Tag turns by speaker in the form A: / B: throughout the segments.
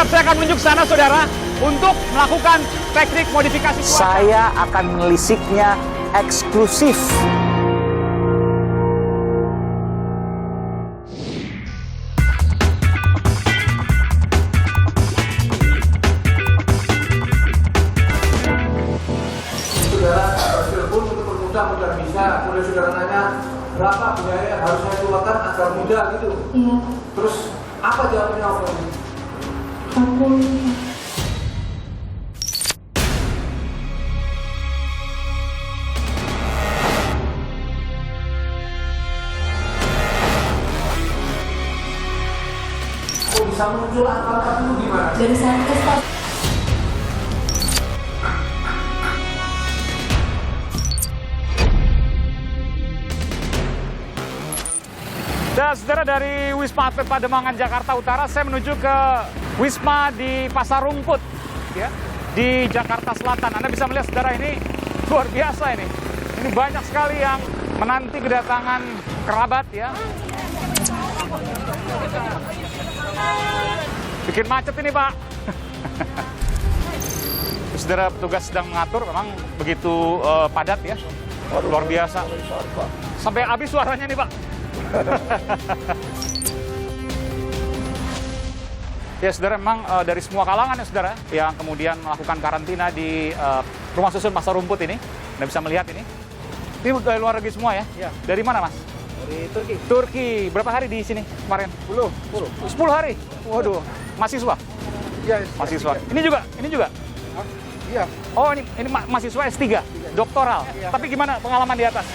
A: Siap, saya akan menunjuk sana, saudara, untuk melakukan teknik modifikasi cuaca.
B: Saya akan menelisiknya eksklusif.
C: Saudara telepon untuk bermudah bisa. Kemudian saudara nanya berapa biaya yang harus saya keluarkan agar mudah gitu.
D: Iya.
C: Terus apa jawabannya Om?
D: 40.
C: Kok bisa muncul angka itu gimana?
D: Dari Satgas Pak.
A: Dan saudara, dari Wisma Atlet Pademangan Jakarta Utara, saya menuju ke Wisma di Pasar Rumput, ya, di Jakarta Selatan. Anda bisa melihat, saudara, ini luar biasa ini. Ini banyak sekali yang menanti kedatangan kerabat, ya. Bikin macet ini, Pak. Saudara, petugas sedang mengatur, memang begitu padat, ya. Luar biasa. Sampai habis suaranya nih, Pak. Ya, saudara, memang dari semua kalangan ya, saudara, yang kemudian melakukan karantina di rumah susun Pasar Rumput ini. Anda bisa melihat ini. Ini dari luar negeri semua ya? Ya. Dari mana, Mas?
C: Dari Turki.
A: Turki. Berapa hari di sini kemarin? 10 hari. Waduh, mahasiswa?
C: Iya.
A: Mahasiswa. Ini juga? Ini juga?
C: Iya.
A: Oh, ini mahasiswa S3, doktoral.
C: Ya.
A: Tapi gimana pengalaman di atas?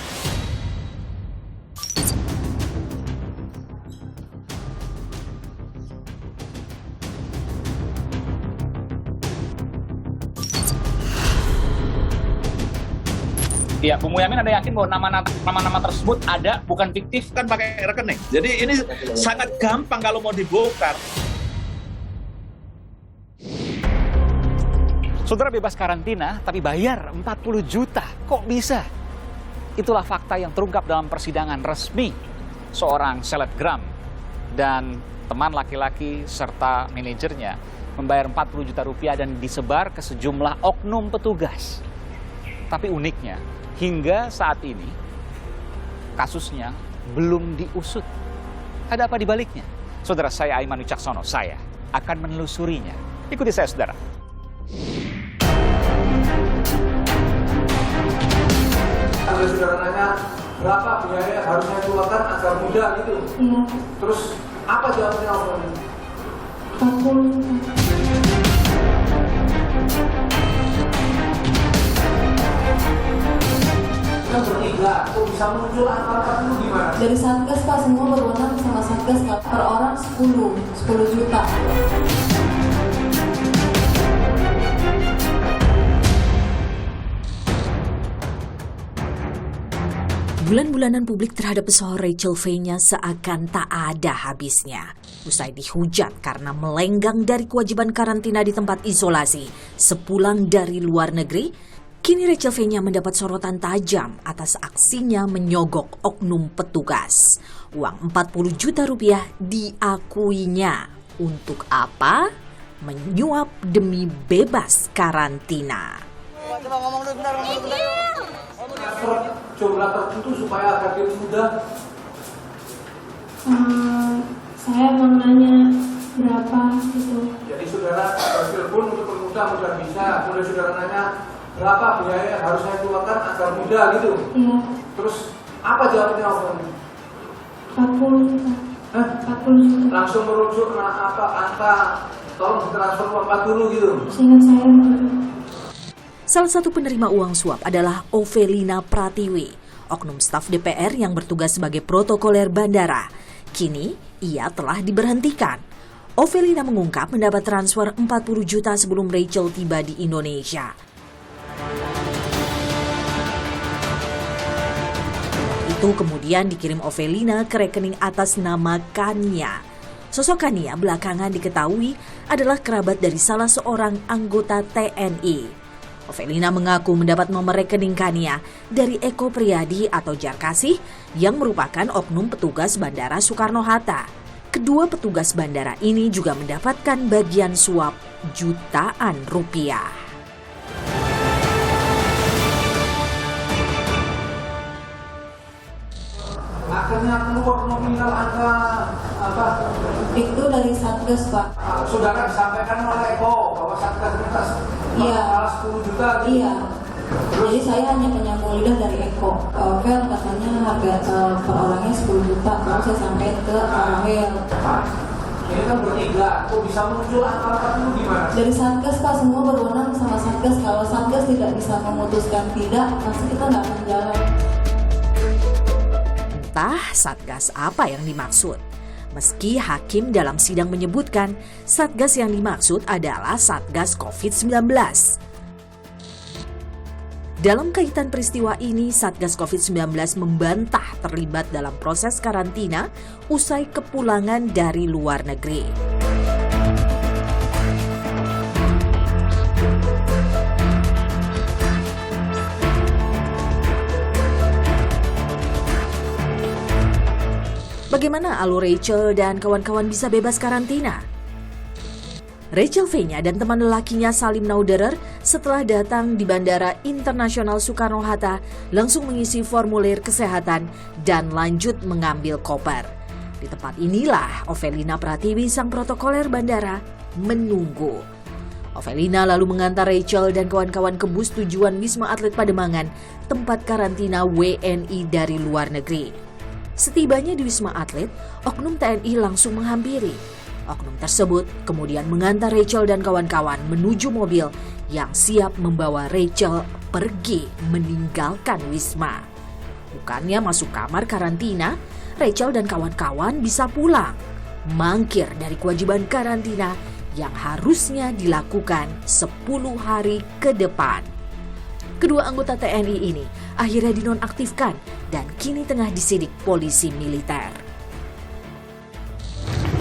E: Ya, Bung Yamin ada yakin bahwa nama-nama tersebut ada, bukan fiktif?
F: Kan pakai rekening. Jadi ini sangat gampang kalau mau dibongkar.
A: Saudara bebas karantina, tapi bayar 40 juta. Kok bisa? Itulah fakta yang terungkap dalam persidangan resmi seorang selebgram dan teman laki-laki serta manajernya membayar 40 juta rupiah dan disebar ke sejumlah oknum petugas. Tapi uniknya, hingga saat ini kasusnya belum diusut. Ada apa di baliknya? Saudara, saya Aiman Wicaksono, saya akan menelusurinya. Ikuti saya, saudara.
C: Kalau saudara nanya berapa biaya yang harus saya keluarkan agar mudah gitu.
D: Iya.
C: Terus apa jawabannya Om?
D: 40.
C: Kan bertiga, kok bisa muncul angka itu gimana?
D: Dari Satgas Pak, semua berwenang sama Satgas Pak. Per orang 10 juta.
G: Bulan-bulanan publik terhadap pesohor Rachel Fenya seakan tak ada habisnya. Usai dihujat karena melenggang dari kewajiban karantina di tempat isolasi sepulang dari luar negeri, kini Rachel Fenya mendapat sorotan tajam atas aksinya menyogok oknum petugas. Uang 40 juta rupiah diakuinya. Untuk apa? Menyuap demi bebas karantina.
C: Coba ngomong dulu, bentar. Jumlah tertentu supaya agar dia mudah.
D: Saya mau nanya berapa gitu.
C: Jadi saudara telepon untuk bermudah bisa. Kemudian saudara nanya berapa biaya yang harus saya keluarkan agar mudah gitu.
D: Iya.
C: Terus apa jawabannya Om?
D: 40 juta.
C: Hah?
D: 40 juta.
C: Langsung merujuk apa angka tolong ditransfer ke 40 gitu.
D: Seingat saya.
G: Salah satu penerima uang suap adalah Ovelina Pratiwi, oknum staf DPR yang bertugas sebagai protokoler bandara. Kini, ia telah diberhentikan. Ovelina mengungkap mendapat transfer 40 juta sebelum Rachel tiba di Indonesia. Itu kemudian dikirim Ovelina ke rekening atas nama Kania. Sosok Kania belakangan diketahui adalah kerabat dari salah seorang anggota TNI. Ovelina mengaku mendapat nomor rekening Kania dari Eko Priyadi atau Jarkasih yang merupakan oknum petugas Bandara Soekarno-Hatta. Kedua petugas bandara ini juga mendapatkan bagian suap jutaan rupiah.
C: Akhirnya keluar nominal angka apa?
D: Itu dari Satgas, Pak.
C: Saudara disampaikan oleh Eko bahwa Satgas minta
D: Iya.
C: 10 juta.
D: Iya. Jadi saya hanya menyambung lidah dari Eko. Vel katanya harga per orangnya 10 juta. Lalu saya sampaikan ke Vel.
C: Ini kan bertiga, kok bisa muncul angka itu gimana?
D: Dari Satgas, Pak, semua berwenang sama Satgas. Kalau Satgas tidak bisa memutuskan tidak, pasti kita nggak akan jalan.
G: Entah Satgas apa yang dimaksud. Meski hakim dalam sidang menyebutkan Satgas yang dimaksud adalah Satgas COVID-19. Dalam kaitan peristiwa ini, Satgas COVID-19 membantah terlibat dalam proses karantina usai kepulangan dari luar negeri. Bagaimana alur Rachel dan kawan-kawan bisa bebas karantina? Rachel V-nya dan teman lelakinya Salim Nauderer setelah datang di Bandara Internasional Soekarno-Hatta langsung mengisi formulir kesehatan dan lanjut mengambil koper. Di tempat inilah Ovelina Pratiwi, sang protokoler bandara, menunggu. Ovelina lalu mengantar Rachel dan kawan-kawan ke bus tujuan Wisma Atlet Pademangan, tempat karantina WNI dari luar negeri. Setibanya di Wisma Atlet, oknum TNI langsung menghampiri. Oknum tersebut kemudian mengantar Rachel dan kawan-kawan menuju mobil yang siap membawa Rachel pergi meninggalkan Wisma. Bukannya masuk kamar karantina, Rachel dan kawan-kawan bisa pulang, mangkir dari kewajiban karantina yang harusnya dilakukan 10 hari ke depan. Kedua anggota TNI ini akhirnya dinonaktifkan dan kini tengah disidik polisi militer.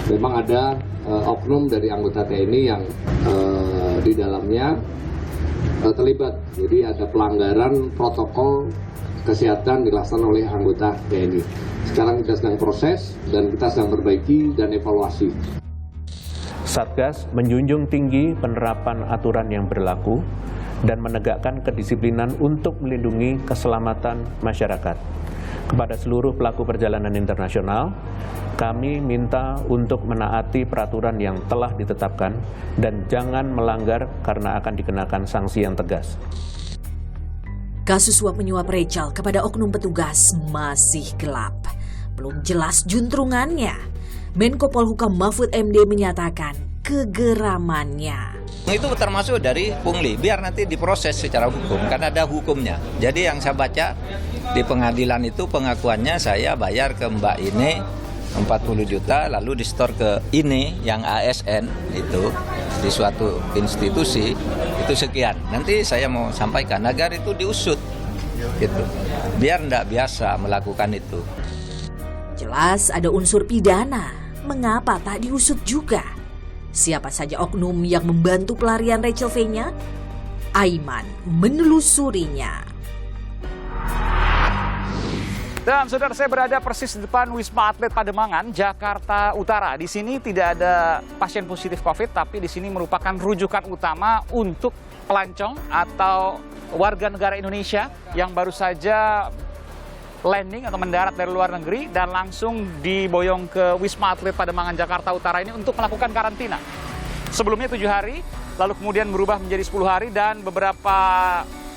H: Memang ada oknum dari anggota TNI yang di dalamnya terlibat. Jadi ada pelanggaran protokol kesehatan dilaksanakan oleh anggota TNI. Sekarang kita sedang proses dan kita sedang perbaiki dan evaluasi.
I: Satgas menjunjung tinggi penerapan aturan yang berlaku dan menegakkan kedisiplinan untuk melindungi keselamatan masyarakat. Kepada seluruh pelaku perjalanan internasional, kami minta untuk menaati peraturan yang telah ditetapkan dan jangan melanggar karena akan dikenakan sanksi yang tegas.
G: Kasus suap menyuap Rachel kepada oknum petugas masih gelap. Belum jelas juntrungannya. Menko Polhukam Mahfud MD menyatakan kegeramannya.
J: Itu termasuk dari pungli, biar nanti diproses secara hukum, karena ada hukumnya. Jadi yang saya baca di pengadilan itu pengakuannya saya bayar ke Mbak ini 40 juta, lalu di-store ke ini yang ASN itu di suatu institusi itu sekian. Nanti saya mau sampaikan agar itu diusut, gitu. Biar tidak biasa melakukan itu.
G: Jelas ada unsur pidana, mengapa tak diusut juga? Siapa saja oknum yang membantu pelarian Rachel V-nya? Aiman menelusurinya.
A: Dan saudara, saya berada persis di depan Wisma Atlet Pademangan, Jakarta Utara. Di sini tidak ada pasien positif COVID, tapi di sini merupakan rujukan utama untuk pelancong atau warga negara Indonesia yang baru saja landing atau mendarat dari luar negeri dan langsung diboyong ke Wisma Atlet Pademangan Jakarta Utara ini untuk melakukan karantina. Sebelumnya 7 hari, lalu kemudian berubah menjadi 10 hari dan beberapa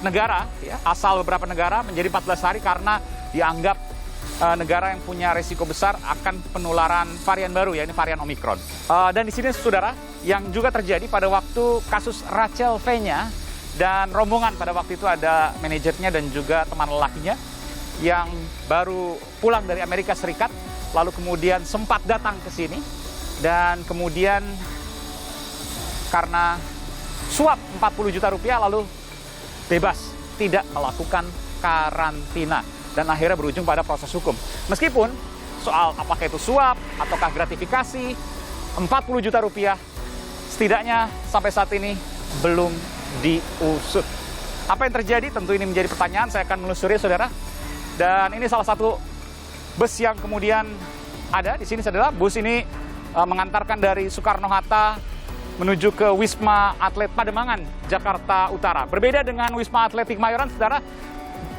A: negara, ya, asal beberapa negara menjadi 14 hari karena dianggap negara yang punya risiko besar akan penularan varian baru, ya, ini varian Omikron. Dan di sini saudara, yang juga terjadi pada waktu kasus Rachel V-nya dan rombongan pada waktu itu ada manajernya dan juga teman lelakinya yang baru pulang dari Amerika Serikat, lalu kemudian sempat datang ke sini dan kemudian karena suap 40 juta rupiah lalu bebas, tidak melakukan karantina dan akhirnya berujung pada proses hukum. Meskipun soal apakah itu suap ataukah gratifikasi, 40 juta rupiah setidaknya sampai saat ini belum diusut. Apa yang terjadi? Tentu ini menjadi pertanyaan, saya akan menelusuri saudara. Dan ini salah satu bus yang kemudian ada di sini adalah bus ini mengantarkan dari Soekarno-Hatta menuju ke Wisma Atlet Pademangan, Jakarta Utara. Berbeda dengan Wisma Atlet Kemayoran, saudara,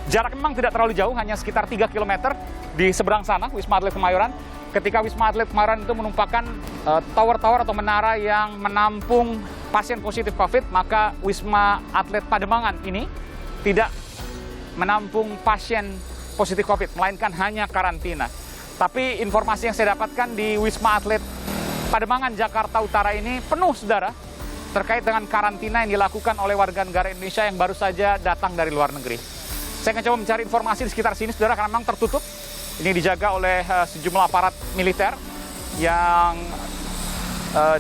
A: jarak memang tidak terlalu jauh, hanya sekitar 3 km di seberang sana, Wisma Atlet Kemayoran. Ketika Wisma Atlet Kemayoran itu merupakan tower-tower atau menara yang menampung pasien positif COVID, maka Wisma Atlet Pademangan ini tidak menampung pasien positif COVID, melainkan hanya karantina. Tapi informasi yang saya dapatkan di Wisma Atlet Pademangan, Jakarta Utara ini penuh, saudara, terkait dengan karantina yang dilakukan oleh warga negara Indonesia yang baru saja datang dari luar negeri. Saya akan coba mencari informasi di sekitar sini, saudara, karena memang tertutup. Ini dijaga oleh sejumlah aparat militer yang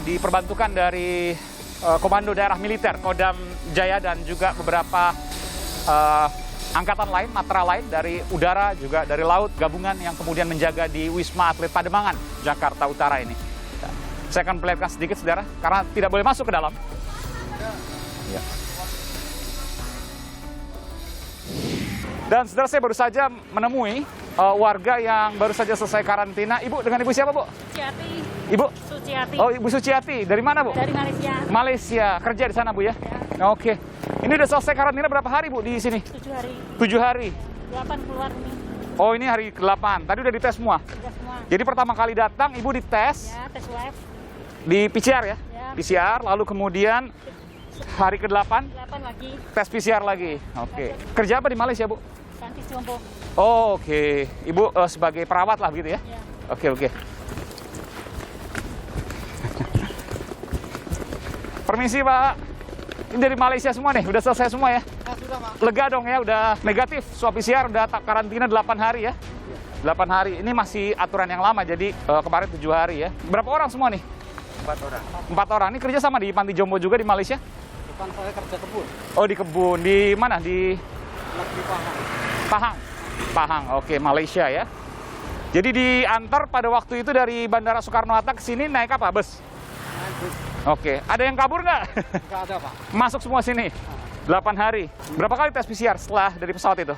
A: diperbantukan dari Komando Daerah Militer, Kodam Jaya, dan juga beberapa angkatan lain, matra lain dari udara, juga dari laut, gabungan yang kemudian menjaga di Wisma Atlet Pademangan, Jakarta Utara ini. Saya akan perlihatkan sedikit, saudara, karena tidak boleh masuk ke dalam. Ya. Dan saudara, saya baru saja menemui warga yang baru saja selesai karantina. Ibu, dengan ibu siapa, Bu?
K: Suciati.
A: Ibu?
K: Suciati.
A: Oh, Ibu Suciati. Dari mana, Bu?
K: Dari Malaysia.
A: Malaysia. Kerja di sana, Bu, ya? Oke. Ini udah selesai karantina berapa hari, Bu, di sini?
K: 7 hari.
A: 7 hari.
K: 8 keluar ini.
A: Oh, ini hari ke-8. Tadi udah dites semua?
K: Sudah semua.
A: Jadi pertama kali datang, Ibu dites?
K: Ya, tes swab.
A: Di PCR, ya?
K: Ya.
A: PCR, lalu kemudian hari ke-8?
K: 8 lagi.
A: Tes PCR lagi. Oke. Kerja apa di Malaysia, Bu?
K: Kantis Jompo.
A: Oh, oke. Ibu sebagai perawat lah begitu ya?
K: Ya.
A: Oke. Permisi, Pak. Ini dari Malaysia semua nih, udah selesai semua ya?
C: Sudah, Pak.
A: Lega dong ya, udah negatif. Swab PCR udah karantina 8 hari ya? 8 hari. Ini masih aturan yang lama, jadi kemarin 7 hari ya. Berapa orang semua nih?
C: 4 orang.
A: 4 orang. Ini kerja sama di Panti Jompo juga di Malaysia?
C: Bukan, saya kerja kebun.
A: Oh, di kebun. Di mana? Di
C: Pahang.
A: Pahang, oke, Malaysia ya. Jadi diantar pada waktu itu dari Bandara Soekarno-Hatta ke sini naik apa? Bus? Oke, ada yang kabur nggak?
C: Nggak ada, Pak.
A: Masuk semua sini? 8 hari. Berapa kali tes PCR setelah dari pesawat itu?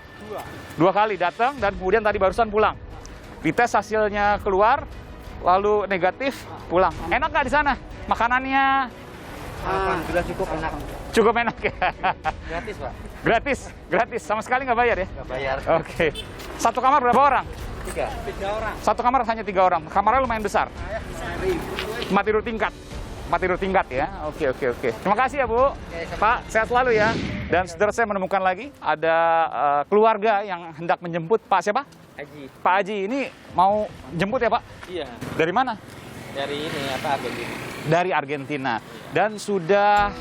A: 2 kali datang dan kemudian tadi barusan pulang. Dites hasilnya keluar, lalu negatif, pulang. Enak nggak di sana? Makanannya?
C: Alhamdulillah cukup enak.
A: Cukup enak ya?
C: Gratis, Pak.
A: Gratis. Sama sekali nggak bayar ya?
C: Nggak bayar.
A: Oke. Satu kamar berapa orang?
C: 3 orang.
A: Satu kamar hanya 3 orang. Kamarnya lumayan besar. Tempat tidur tingkat ya. Oke. Terima kasih ya, Bu. Pak, sehat selalu ya. Dan saudara, saya menemukan lagi ada keluarga yang hendak menjemput Pak siapa?
C: Haji.
A: Pak Haji ini mau jemput ya, Pak?
C: Iya.
A: Dari mana?
C: Dari ini Argentina.
A: Dari Argentina. Dan sudah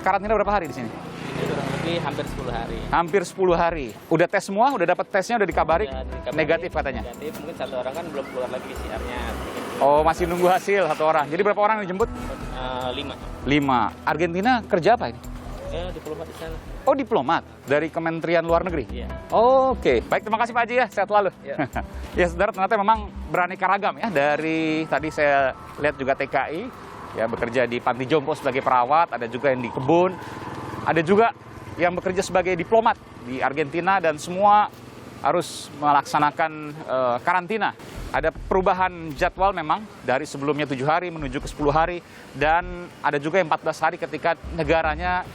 A: karantina berapa hari di sini?
C: Ini kurang lebih hampir 10 hari.
A: Hampir 10 hari. Udah tes semua? Udah dapat tesnya? Udah dikabari? Negatif katanya?
C: Negatif. Mungkin 1 orang kan belum keluar lagi PCR-nya.
A: Oh, masih nunggu hasil 1 orang. Jadi berapa orang yang dijemput?
C: 5.
A: 5. Argentina kerja apa ini?
C: Diplomat di sana.
A: Oh, diplomat dari Kementerian Luar Negeri?
C: Iya.
A: Oke. Baik, terima kasih Pak Haji ya. Sehat selalu.
C: Ya.
A: Ya, saudara, ternyata memang beraneka ragam ya. Dari tadi saya lihat juga TKI, ya bekerja di Panti Jompo sebagai perawat, ada juga yang di kebun, ada juga yang bekerja sebagai diplomat di Argentina, dan semua harus melaksanakan karantina. Ada perubahan jadwal memang dari sebelumnya 7 hari menuju ke 10 hari, dan ada juga yang 14 hari ketika negaranya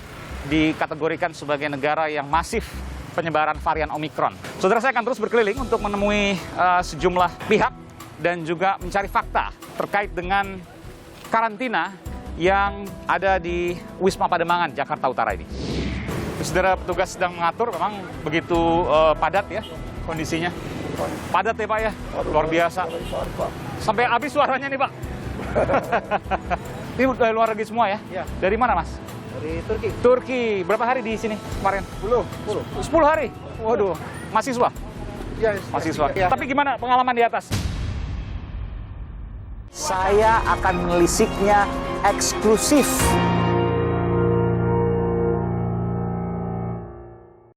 A: dikategorikan sebagai negara yang masif penyebaran varian Omikron. Saudara, saya akan terus berkeliling untuk menemui sejumlah pihak dan juga mencari fakta terkait dengan karantina yang ada di Wisma Pademangan, Jakarta Utara ini. Saudara, petugas sedang mengatur, memang begitu padat ya kondisinya. Padat ya, Pak ya, luar biasa. Sampai habis suaranya nih, Pak. Ini dari luar negeri semua ya?
C: Iya.
A: Dari mana, Mas?
C: Dari Turki.
A: Turki. Berapa hari di sini kemarin? 10 hari? Waduh, mahasiswa?
C: Iya.
A: Mahasiswa.
C: Ya.
A: Tapi gimana pengalaman di atas?
B: Saya akan menelisiknya eksklusif